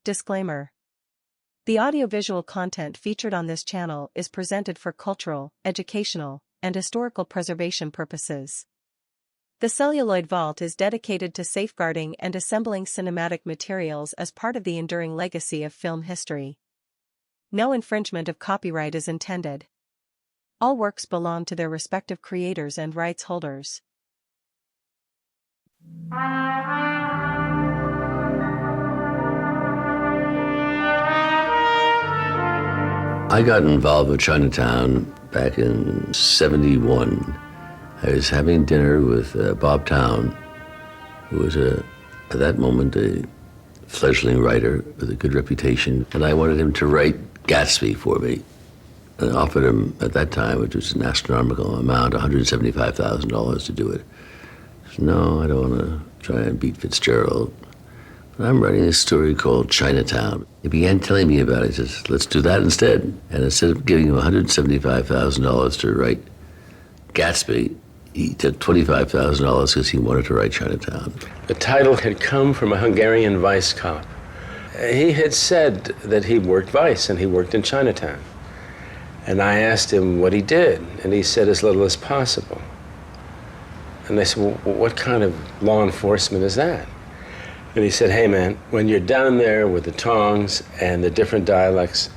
Disclaimer. The audiovisual content featured on this channel is presented for cultural, educational, and historical preservation purposes. The Celluloid Vault is dedicated to safeguarding and assembling cinematic materials as part of the enduring legacy of film history. No infringement of copyright is intended. All works belong to their respective creators and rights holders. I got involved with Chinatown back in '71. I was having dinner with Bob Towne, who was at that moment a fledgling writer with a good reputation, and I wanted him to write Gatsby for me. I offered him at that time, which was an astronomical amount, $175,000 to do it. He said, no, I don't want to try and beat Fitzgerald. I'm writing a story called Chinatown. He began telling me about it. He says, let's do that instead. And instead of giving him $175,000 to write Gatsby, he took $25,000 because he wanted to write Chinatown. The title had come from a Hungarian vice cop. He had said that he worked vice and he worked in Chinatown. And I asked him what he did, and he said as little as possible. And I said, well, what kind of law enforcement is that? And he said, hey man, when you're down there with the tongs and the different dialects,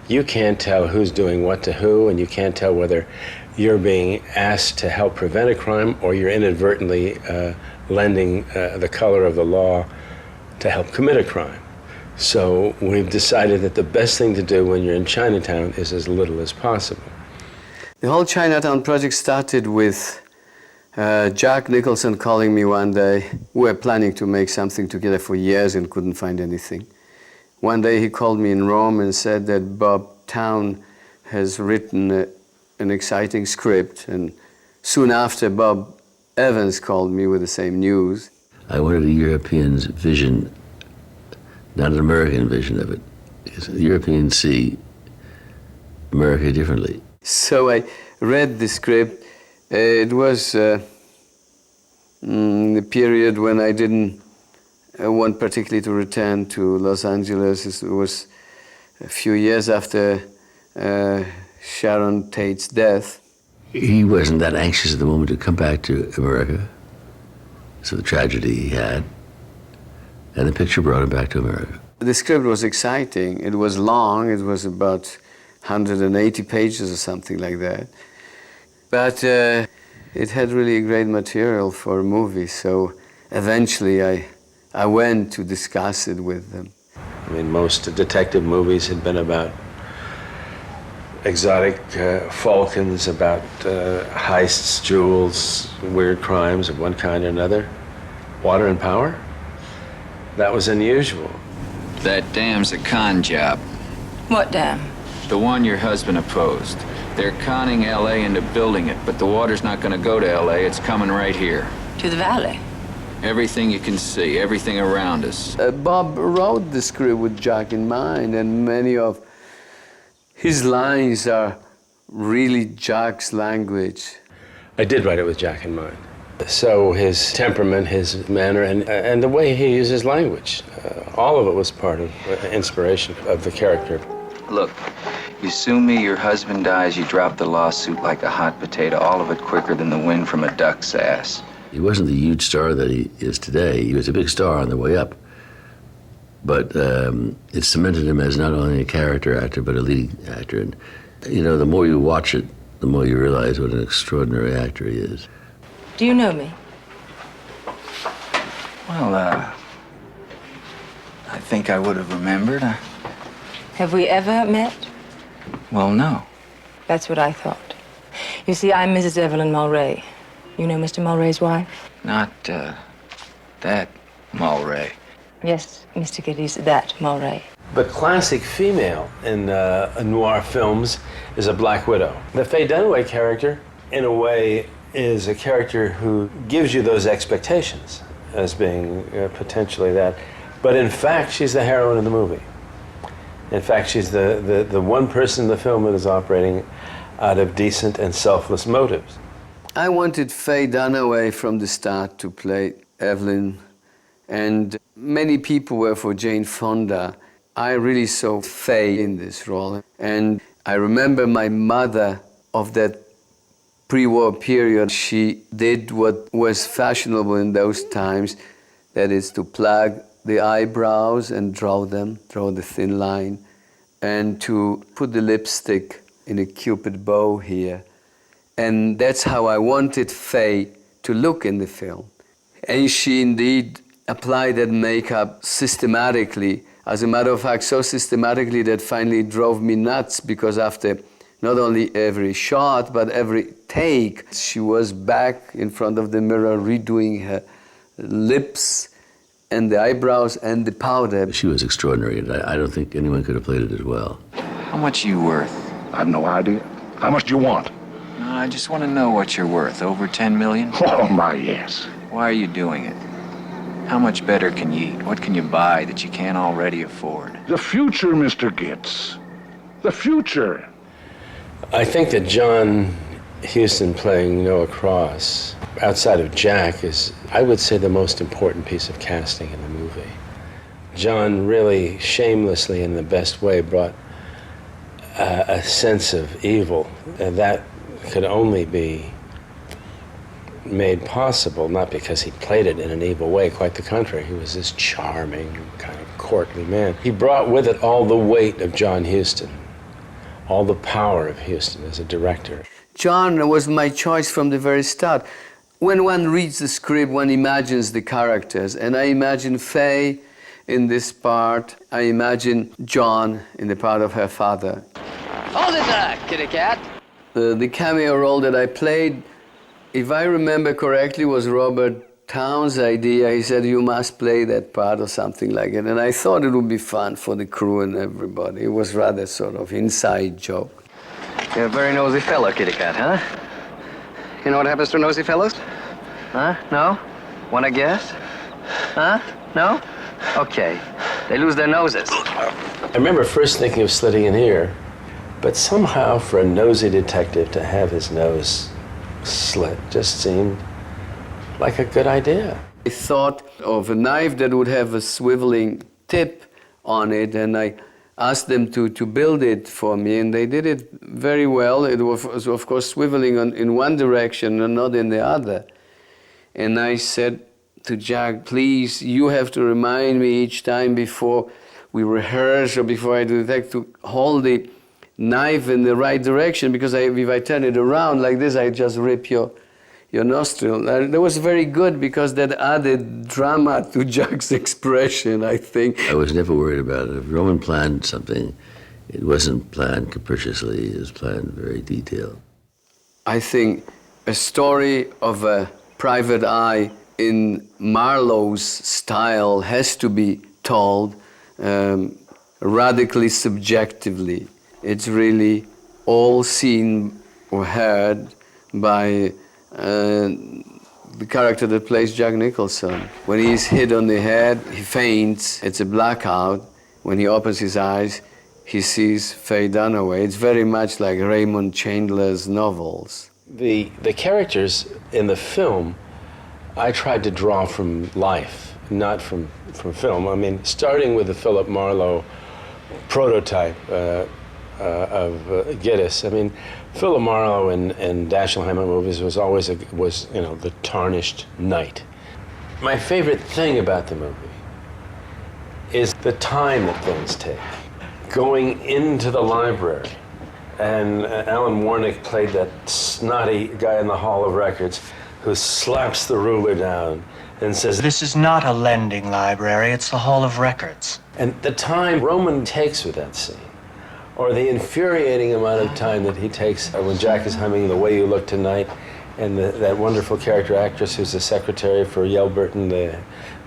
you can't tell who's doing what to who, and you can't tell whether you're being asked to help prevent a crime or you're inadvertently lending the color of the law to help commit a crime. So we've decided that the best thing to do when you're in Chinatown is as little as possible. The whole Chinatown project started with Jack Nicholson calling me one day. We were planning to make something together for years and couldn't find anything. One day he called me in Rome and said that Bob Towne has written an exciting script, and soon after Bob Evans called me with the same news. I wanted a European's vision, not an American vision of it, because the Europeans see America differently. So I read the script. It was the period when I didn't want particularly to return to Los Angeles. It was a few years after Sharon Tate's death. He wasn't that anxious at the moment to come back to America, so the tragedy he had, and the picture brought him back to America. The script was exciting. It was long. It was about 180 pages or something like that. But it had really great material for a movie, so eventually I went to discuss it with them. I mean, most detective movies had been about exotic falcons, about heists, jewels, weird crimes of one kind or another. Water and power? That was unusual. That dam's a con job. What dam? The one your husband opposed. They're conning L.A. into building it, but the water's not going to go to L.A., it's coming right here. To the valley? Everything you can see, everything around us. Bob wrote the script with Jack in mind, and many of his lines are really Jack's language. I did write it with Jack in mind. So his temperament, his manner, and the way he uses language, all of it was part of inspiration of the character. Look, you sue me, your husband dies, you drop the lawsuit like a hot potato, all of it quicker than the wind from a duck's ass. He wasn't the huge star that he is today. He was a big star on the way up. But it cemented him as not only a character actor, but a leading actor. And, you know, the more you watch it, the more you realize what an extraordinary actor he is. Do you know me? Well, I think I would have remembered. Have we ever met? Well, no. That's what I thought. You see, I'm Mrs. Evelyn Mulray. You know Mr. Mulray's wife? Not, that Mulray. Yes, Mr. Geddes, that Mulray. The classic female in noir films is a Black Widow. The Faye Dunaway character, in a way, is a character who gives you those expectations as being potentially that. But in fact, she's the heroine of the movie. In fact, she's the one person in the film that is operating out of decent and selfless motives. I wanted Faye Dunaway from the start to play Evelyn, and many people were for Jane Fonda. I really saw Faye in this role. And I remember my mother of that pre-war period, she did what was fashionable in those times, that is to plug the eyebrows and draw the thin line, and to put the lipstick in a cupid bow here. And that's how I wanted Faye to look in the film. And she indeed applied that makeup systematically. As a matter of fact, so systematically that finally it drove me nuts, because after not only every shot, but every take, she was back in front of the mirror redoing her lips and the eyebrows and the powder. She was extraordinary, and I don't think anyone could have played it as well. How much are you worth? I have no idea. How much do you want? No, I just want to know what you're worth. Over 10 million? Oh, my, yes. Why are you doing it? How much better can you eat? What can you buy that you can't already afford? The future, Mr. Gitz. The future. I think that John Huston playing Noah Cross, outside of Jack, is, I would say, the most important piece of casting in the movie. John really shamelessly, in the best way, brought a sense of evil, and that could only be made possible, not because he played it in an evil way, quite the contrary. He was this charming, kind of courtly man. He brought with it all the weight of John Huston, all the power of Huston as a director. John was my choice from the very start. When one reads the script, one imagines the characters, and I imagine Faye in this part. I imagine John in the part of her father. Hold it there, kitty cat. The cameo role that I played, if I remember correctly, was Robert Towne's idea. He said, you must play that part or something like it. And I thought it would be fun for the crew and everybody. It was rather sort of inside joke. You're a very nosy fellow, kitty cat, huh? You know what happens to nosy fellows? Huh? No? Wanna guess? Huh? No? Okay. They lose their noses. I remember first thinking of slitting in here, but somehow for a nosy detective to have his nose slit just seemed like a good idea. I thought of a knife that would have a swiveling tip on it, and I asked them to build it for me, and they did it very well. It was, of course, swiveling in one direction and not in the other. And I said to Jack, please, you have to remind me each time before we rehearse or before I do the take to hold the knife in the right direction, because if I turn it around like this, I just rip your nostril. That was very good, because that added drama to Jack's expression, I think. I was never worried about it. If Roman planned something, it wasn't planned capriciously, it was planned very detailed. I think a story of a private eye in Marlowe's style has to be told radically subjectively. It's really all seen or heard by the character that plays Jack Nicholson. When he's hit on the head, he faints, it's a blackout. When he opens his eyes, he sees Faye Dunaway. It's very much like Raymond Chandler's novels. The characters in the film, I tried to draw from life, not from film. I mean, starting with the Philip Marlowe prototype of Gittes. I mean, Philip Marlowe in Dashiell Hammett movies was always the tarnished knight. My favorite thing about the movie is the time that things take. Going into the library, and Alan Warnick played that snotty guy in the Hall of Records who slaps the ruler down and says, "This is not a lending library, it's the Hall of Records." And the time Roman takes with that scene, or the infuriating amount of time that he takes when Jack is humming The Way You Look Tonight, and that wonderful character actress who's the secretary for Yale Burton, the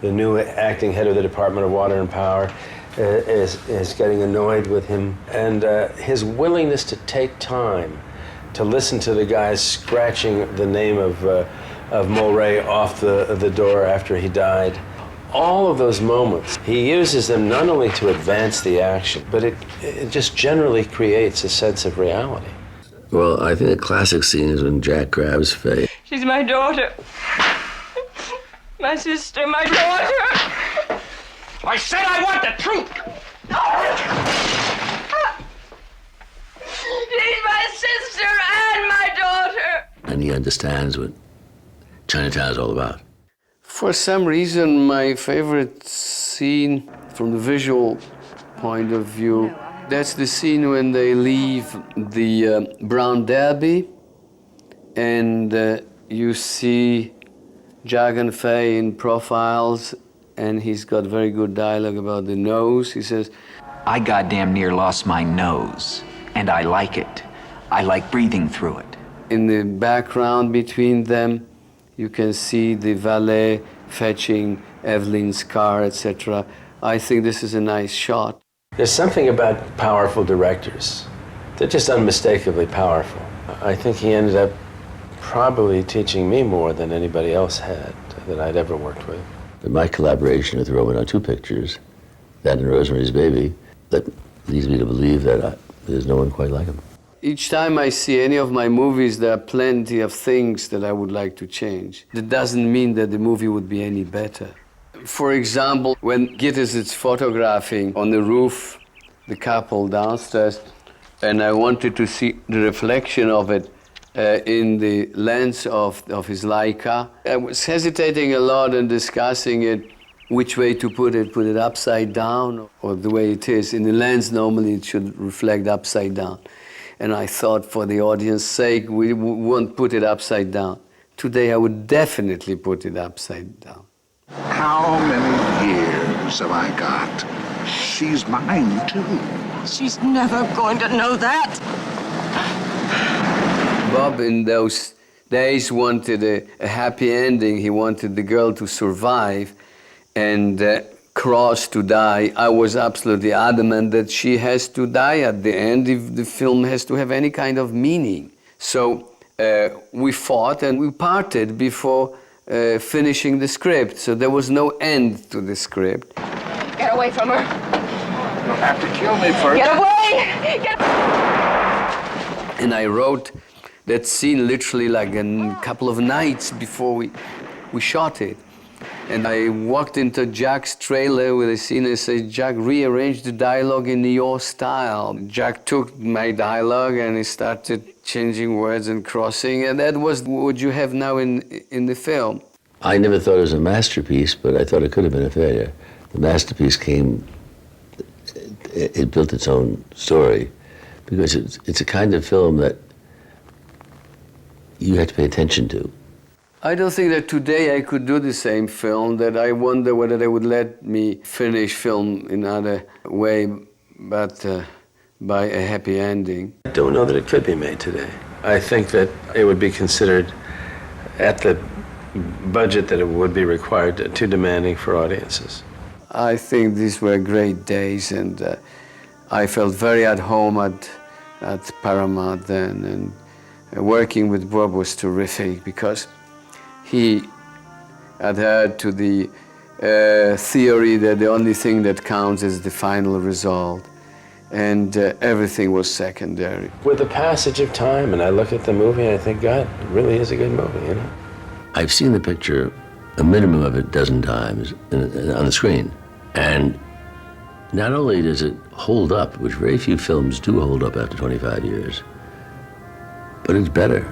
new acting head of the Department of Water and Power, is getting annoyed with him. And his willingness to take time to listen to the guys scratching the name of Mulray off the door after he died. All of those moments, he uses them not only to advance the action, but it just generally creates a sense of reality. Well, I think a classic scene is when Jack grabs Faye. She's my daughter. My sister, my daughter. I said I want the truth! understands what Chinatown is all about. For some reason, my favorite scene from the visual point of view, that's the scene when they leave the Brown Derby and you see Jack and Faye in profiles, and he's got very good dialogue about the nose. He says, I goddamn near lost my nose, and I like it. I like breathing through it. in the background between them, you can see the valet fetching Evelyn's car, etc. I think this is a nice shot. There's something about powerful directors. They're just unmistakably powerful. I think he ended up probably teaching me more than anybody else had that I'd ever worked with. My collaboration with Roman on 2 pictures, that and Rosemary's Baby, that leads me to believe that there's no one quite like him. Each time I see any of my movies, there are plenty of things that I would like to change. That doesn't mean that the movie would be any better. For example, when Gittes is photographing on the roof, the couple downstairs, and I wanted to see the reflection of it in the lens of his Leica. I was hesitating a lot and discussing it, which way to put it upside down or the way it is. In the lens, normally it should reflect upside down. And I thought, for the audience's sake, we won't put it upside down. Today, I would definitely put it upside down. How many years have I got? She's mine, too. She's never going to know that. Bob, in those days, wanted a happy ending. He wanted the girl to survive and Cross to die. I was absolutely adamant that she has to die at the end if the film has to have any kind of meaning. So we fought and we parted before finishing the script. So there was no end to the script. Get away from her. You'll have to kill me first. Get away! And I wrote that scene literally like a couple of nights before we shot it. And I walked into Jack's trailer with a scene and said, Jack, rearrange the dialogue in your style. Jack took my dialogue and he started changing words and crossing, and that was what you have now in the film. I never thought it was a masterpiece, but I thought it could have been a failure. The masterpiece came, it built its own story, because it's a kind of film that you have to pay attention to. I don't think that today I could do the same film, that I wonder whether they would let me finish film in another way, but by a happy ending. I don't know that it could be made today. I think that it would be considered, at the budget that it would be required, too demanding for audiences. I think these were great days, and I felt very at home at Paramount then, and working with Bob was terrific because he adhered to the theory that the only thing that counts is the final result, and everything was secondary. With the passage of time, and I look at the movie and I think, God, it really is a good movie, you know? I've seen the picture a minimum of a dozen times on the screen. And not only does it hold up, which very few films do hold up after 25 years, but it's better.